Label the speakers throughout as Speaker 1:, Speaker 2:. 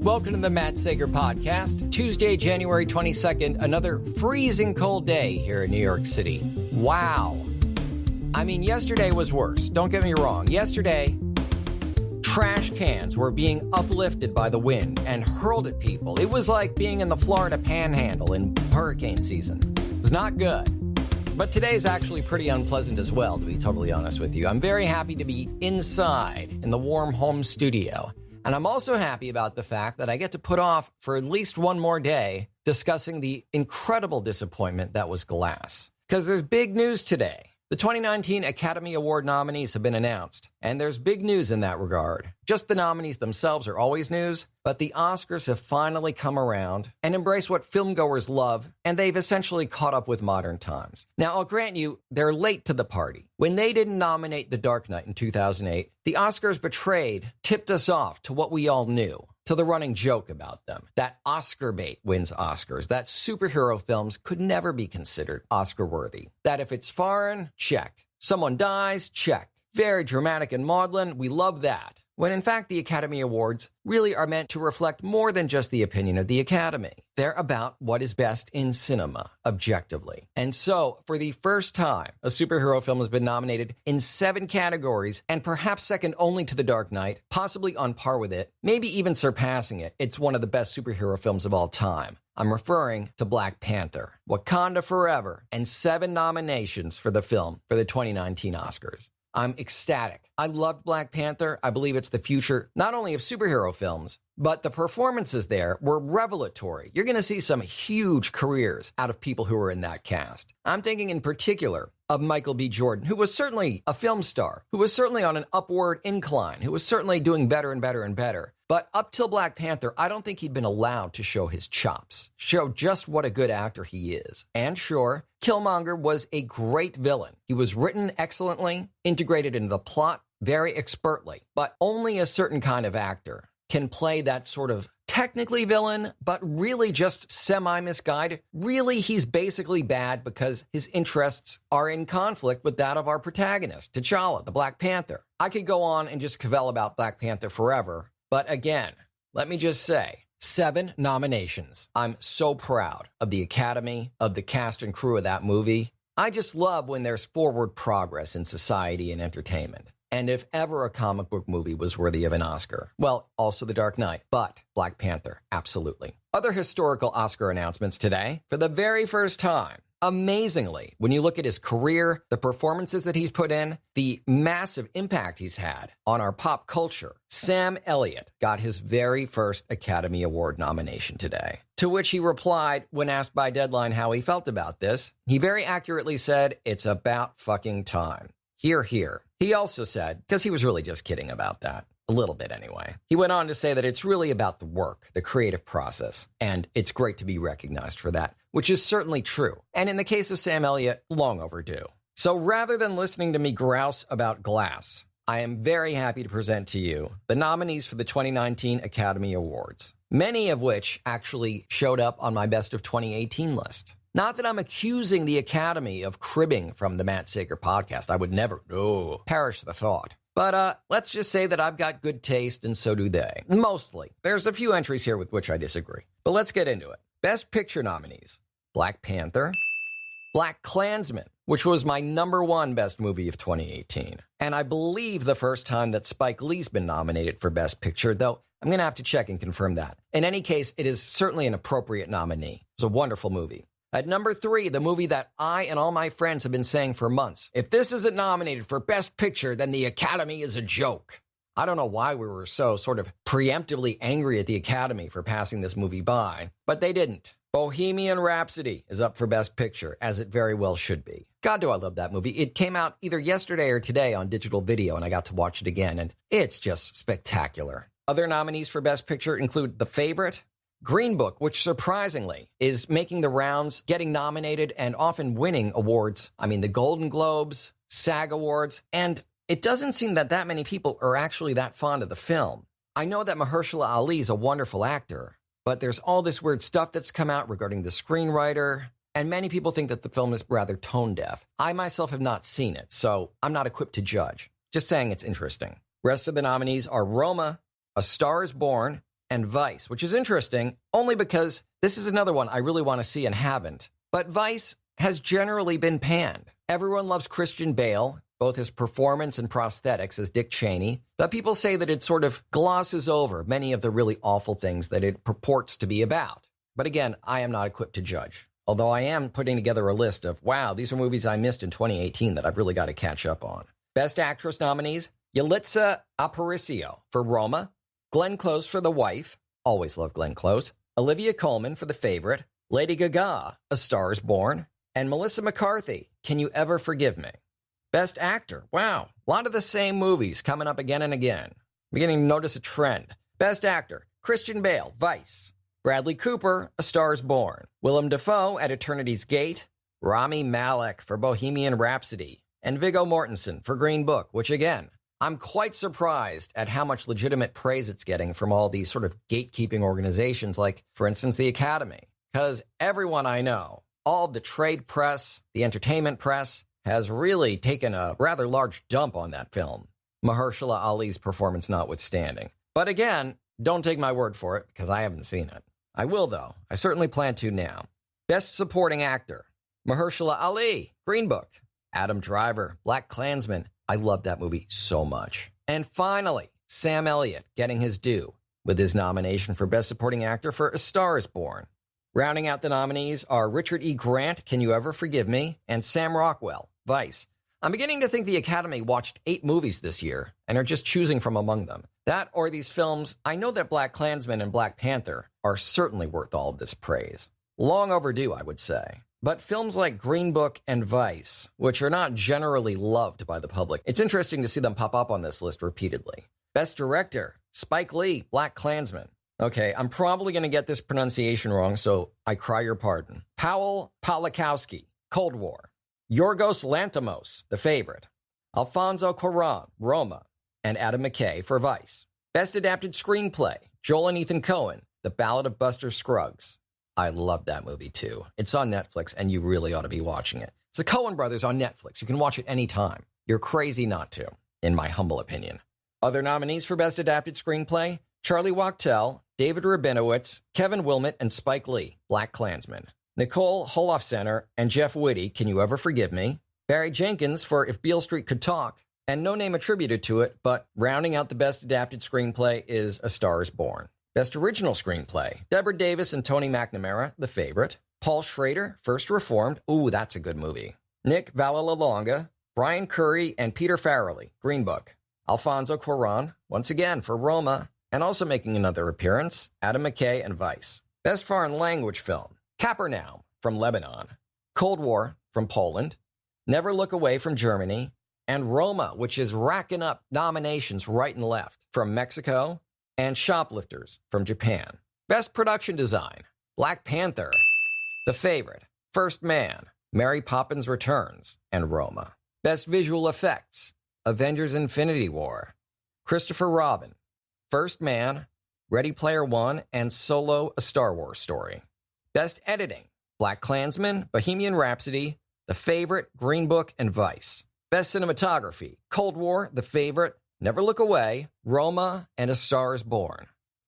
Speaker 1: Welcome to the Matt Sager Podcast. Tuesday, January 22nd, another freezing cold day here in New York City. Wow. I mean, yesterday was worse. Don't get me wrong. Yesterday, trash cans were being uplifted by the wind and hurled at people. It was like being in the Florida Panhandle in hurricane season. It was not good. But today is actually pretty unpleasant as well, to be totally honest with you. I'm very happy to be inside in the warm home studio. And I'm also happy about the fact that I get to put off for at least one more day discussing the incredible disappointment that was Glass. Because there's big news today. The 2019 Academy Award nominees have been announced, and there's big news in that regard. Just the nominees themselves are always news, but the Oscars have finally come around and embraced what filmgoers love, and they've essentially caught up with modern times. Now, I'll grant you, they're late to the party. When they didn't nominate The Dark Knight in 2008, the Oscars betrayed, tipped us off to what we all knew. To the running joke about them, that Oscar bait wins Oscars, that superhero films could never be considered Oscar-worthy, that if it's foreign, check. Someone dies, check. Very dramatic and maudlin, we love that. When in fact the Academy Awards really are meant to reflect more than just the opinion of the Academy. They're about what is best in cinema, objectively. And so, for the first time, a superhero film has been nominated in 7 categories, and perhaps second only to The Dark Knight, possibly on par with it, maybe even surpassing it. It's one of the best superhero films of all time. I'm referring to Black Panther, Wakanda Forever, and 7 nominations for the film for the 2019 Oscars. I'm ecstatic. I loved Black Panther. I believe it's the future, not only of superhero films, but the performances there were revelatory. You're going to see some huge careers out of people who were in that cast. I'm thinking in particular of Michael B. Jordan, who was certainly a film star, who was certainly on an upward incline, who was certainly doing better and better and better. But up till Black Panther, I don't think he'd been allowed to show his chops, show just what a good actor he is. And sure, Killmonger was a great villain. He was written excellently, integrated into the plot very expertly, but only a certain kind of actor can play that sort of technically villain, but really just semi-misguided. Really, he's basically bad because his interests are in conflict with that of our protagonist, T'Challa, the Black Panther. I could go on and just cavil about Black Panther forever, but again, let me just say, 7 nominations. I'm so proud of the Academy, of the cast and crew of that movie. I just love when there's forward progress in society and entertainment. And if ever a comic book movie was worthy of an Oscar, well, also The Dark Knight, but Black Panther, absolutely. Other historical Oscar announcements today. For the very first time, amazingly, when you look at his career, the performances that he's put in, the massive impact he's had on our pop culture, Sam Elliott got his very first Academy Award nomination today. To which he replied when asked by Deadline how he felt about this. He very accurately said, "It's about fucking time." Hear, hear. He also said, because he was really just kidding about that, a little bit anyway. He went on to say that it's really about the work, the creative process, and it's great to be recognized for that, which is certainly true. And in the case of Sam Elliott, long overdue. So rather than listening to me grouse about Glass, I am very happy to present to you the nominees for the 2019 Academy Awards, many of which actually showed up on my Best of 2018 list. Not that I'm accusing the Academy of cribbing from the Matt Sager podcast. I would never, perish the thought. But let's just say that I've got good taste, and so do they. Mostly. There's a few entries here with which I disagree. But let's get into it. Best Picture nominees: Black Panther, BlackKklansman, which was my #1 best movie of 2018. And I believe the first time that Spike Lee's been nominated for Best Picture, though I'm going to have to check and confirm that. In any case, it is certainly an appropriate nominee. It was a wonderful movie. At #3, the movie that I and all my friends have been saying for months, if this isn't nominated for Best Picture, then the Academy is a joke. I don't know why we were so sort of preemptively angry at the Academy for passing this movie by, but they didn't. Bohemian Rhapsody is up for Best Picture, as it very well should be. God, do I love that movie. It came out either yesterday or today on digital video, and I got to watch it again, and it's just spectacular. Other nominees for Best Picture include The Favorite, Green Book, which surprisingly is making the rounds, getting nominated, and often winning awards. I mean, the Golden Globes, SAG Awards, and it doesn't seem that many people are actually that fond of the film. I know that Mahershala Ali is a wonderful actor, but there's all this weird stuff that's come out regarding the screenwriter, and many people think that the film is rather tone-deaf. I myself have not seen it, so I'm not equipped to judge. Just saying it's interesting. Rest of the nominees are Roma, A Star is Born, and Vice, which is interesting only because this is another one I really want to see and haven't. But Vice has generally been panned. Everyone loves Christian Bale, both his performance and prosthetics as Dick Cheney, but people say that it sort of glosses over many of the really awful things that it purports to be about. But again, I am not equipped to judge. Although I am putting together a list of, wow, these are movies I missed in 2018 that I've really got to catch up on. Best Actress nominees, Yalitza Aparicio for Roma, Glenn Close for The Wife, always love Glenn Close, Olivia Colman for The Favorite, Lady Gaga, A Star is Born, and Melissa McCarthy, Can You Ever Forgive Me? Best Actor, wow, a lot of the same movies coming up again and again. Beginning to notice a trend. Best Actor, Christian Bale, Vice, Bradley Cooper, A Star is Born, Willem Dafoe at Eternity's Gate, Rami Malek for Bohemian Rhapsody, and Viggo Mortensen for Green Book, which again, I'm quite surprised at how much legitimate praise it's getting from all these sort of gatekeeping organizations like, for instance, the Academy. Because everyone I know, all the trade press, the entertainment press, has really taken a rather large dump on that film, Mahershala Ali's performance notwithstanding. But again, don't take my word for it, because I haven't seen it. I will, though. I certainly plan to now. Best Supporting Actor, Mahershala Ali, Green Book, Adam Driver, BlackKklansman. I love that movie so much. And finally, Sam Elliott getting his due with his nomination for Best Supporting Actor for A Star is Born. Rounding out the nominees are Richard E. Grant, Can You Ever Forgive Me? And Sam Rockwell, Vice. I'm beginning to think the Academy watched 8 movies this year and are just choosing from among them. That or these films, I know that BlackKklansman and Black Panther are certainly worth all of this praise. Long overdue, I would say. But films like Green Book and Vice, which are not generally loved by the public, it's interesting to see them pop up on this list repeatedly. Best Director, Spike Lee, BlackKklansman. Okay, I'm probably going to get this pronunciation wrong, so I cry your pardon. Powell Pawlikowski, Cold War. Yorgos Lanthimos, The Favorite. Alfonso Cuarón, Roma. And Adam McKay for Vice. Best Adapted Screenplay, Joel and Ethan Coen, The Ballad of Buster Scruggs. I love that movie, too. It's on Netflix, and you really ought to be watching it. It's the Coen Brothers on Netflix. You can watch it anytime. You're crazy not to, in my humble opinion. Other nominees for Best Adapted Screenplay, Charlie Wachtel, David Rabinowitz, Kevin Wilmot, and Spike Lee, BlackKklansman. Nicole Holofcener and Jeff Whitty, Can You Ever Forgive Me? Barry Jenkins for If Beale Street Could Talk, and no name attributed to it, but rounding out the Best Adapted Screenplay is A Star is Born. Best Original Screenplay, Deborah Davis and Tony McNamara, The Favorite. Paul Schrader, First Reformed. Ooh, that's a good movie. Nick Vallelonga, Brian Curry, and Peter Farrelly, Green Book. Alfonso Cuarón, once again for Roma, and also making another appearance, Adam McKay and Vice. Best Foreign Language Film, Capernaum from Lebanon. Cold War from Poland. Never Look Away from Germany. And Roma, which is racking up nominations right and left from Mexico. And Shoplifters from Japan. Best Production Design, Black Panther, The Favorite, First Man, Mary Poppins Returns, and Roma. Best Visual Effects, Avengers Infinity War, Christopher Robin, First Man, Ready Player One, and Solo, A Star Wars Story. Best Editing, BlackKklansman, Bohemian Rhapsody, The Favorite, Green Book, and Vice. Best Cinematography, Cold War, The Favorite, Never Look Away, Roma, and A Star is Born.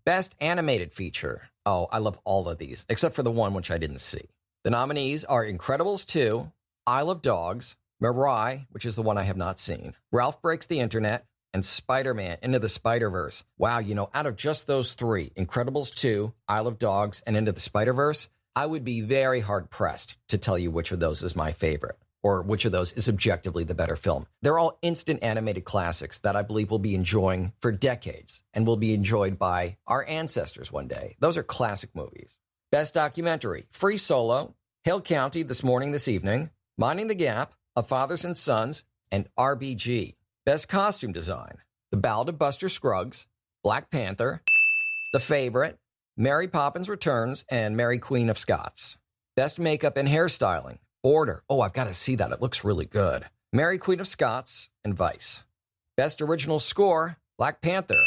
Speaker 1: Best Animated Feature. Oh, I love all of these, except for the one which I didn't see. The nominees are Incredibles 2, Isle of Dogs, Mirai, which is the one I have not seen, Ralph Breaks the Internet, and Spider-Man Into the Spider-Verse. Wow, out of just those 3, Incredibles 2, Isle of Dogs, and Into the Spider-Verse, I would be very hard-pressed to tell you which of those is my favorite, or which of those is objectively the better film. They're all instant animated classics that I believe we'll be enjoying for decades and will be enjoyed by our ancestors one day. Those are classic movies. Best Documentary, Free Solo, Hale County, This Morning, This Evening, Minding the Gap, A Fathers and Sons, and RBG. Best Costume Design, The Ballad of Buster Scruggs, Black Panther, The Favorite, Mary Poppins Returns, and Mary Queen of Scots. Best Makeup and Hairstyling, Order. Oh, I've got to see that. It looks really good. Mary Queen of Scots and Vice. Best Original Score, Black Panther,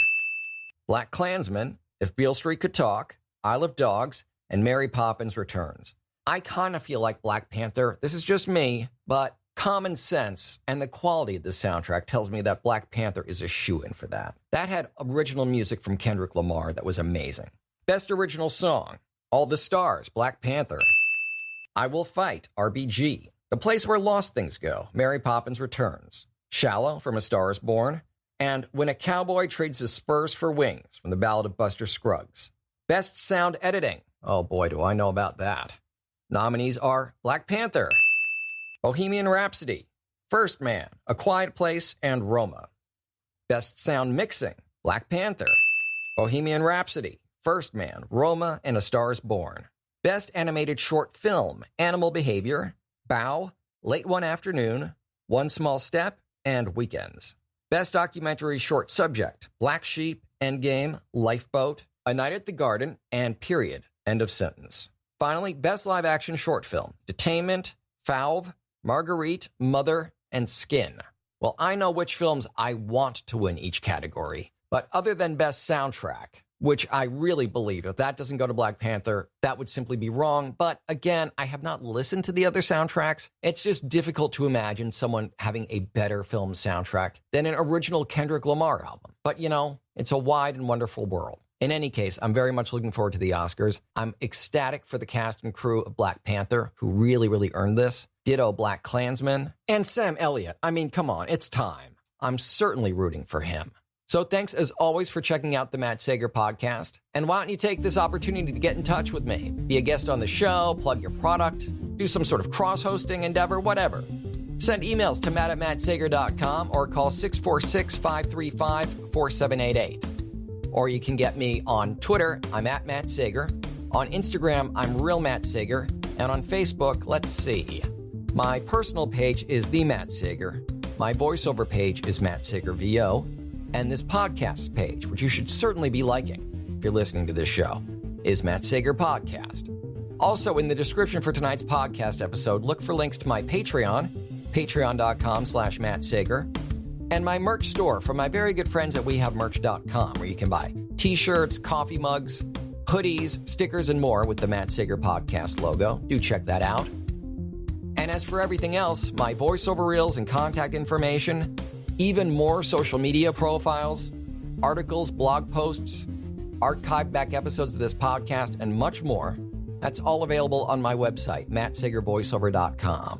Speaker 1: BlackKklansman, If Beale Street Could Talk, Isle of Dogs, and Mary Poppins Returns. I kind of feel like Black Panther, this is just me, but common sense and the quality of the soundtrack tells me that Black Panther is a shoo-in for that. That had original music from Kendrick Lamar that was amazing. Best original song, All the Stars, Black Panther. I Will Fight, RBG. The Place Where Lost Things Go, Mary Poppins Returns. Shallow, from A Star Is Born. And When a Cowboy Trades His Spurs for Wings, from The Ballad of Buster Scruggs. Best Sound Editing. Oh boy, do I know about that. Nominees are Black Panther, Bohemian Rhapsody, First Man, A Quiet Place, and Roma. Best Sound Mixing, Black Panther, Bohemian Rhapsody, First Man, Roma, and A Star Is Born. Best Animated Short Film, Animal Behavior, Bow, Late One Afternoon, One Small Step, and Weekends. Best Documentary Short Subject, Black Sheep, Endgame, Lifeboat, A Night at the Garden, and Period, End of Sentence. Finally, Best Live Action Short Film, Detainment, Fauve, Marguerite, Mother, and Skin. Well, I know which films I want to win each category, but other than Best Soundtrack, which I really believe if that doesn't go to Black Panther, that would simply be wrong. But again, I have not listened to the other soundtracks. It's just difficult to imagine someone having a better film soundtrack than an original Kendrick Lamar album. But you know, it's a wide and wonderful world. In any case, I'm very much looking forward to the Oscars. I'm ecstatic for the cast and crew of Black Panther, who really earned this. Ditto BlackKklansman. And Sam Elliott. I mean, come on, it's time. I'm certainly rooting for him. So thanks as always for checking out the Matt Sager podcast. And why don't you take this opportunity to get in touch with me? Be a guest on the show, plug your product, do some sort of cross-hosting endeavor, whatever. Send emails to matt@mattsager.com or call 646-535-4788. Or you can get me on Twitter, I'm at Matt Sager. On Instagram, I'm Real Matt Sager. And on Facebook, let's see. My personal page is The Matt Sager. My voiceover page is Matt Sager VO. And this podcast page, which you should certainly be liking if you're listening to this show, is Matt Sager Podcast. Also, in the description for tonight's podcast episode, look for links to my Patreon, patreon.com/Matt Sager, and my merch store from my very good friends at wehavemerch.com, where you can buy t-shirts, coffee mugs, hoodies, stickers, and more with the Matt Sager Podcast logo. Do check that out. And as for everything else, my voiceover reels and contact information, even more social media profiles, articles, blog posts, archived back episodes of this podcast, and much more, that's all available on my website, mattsagervoiceover.com.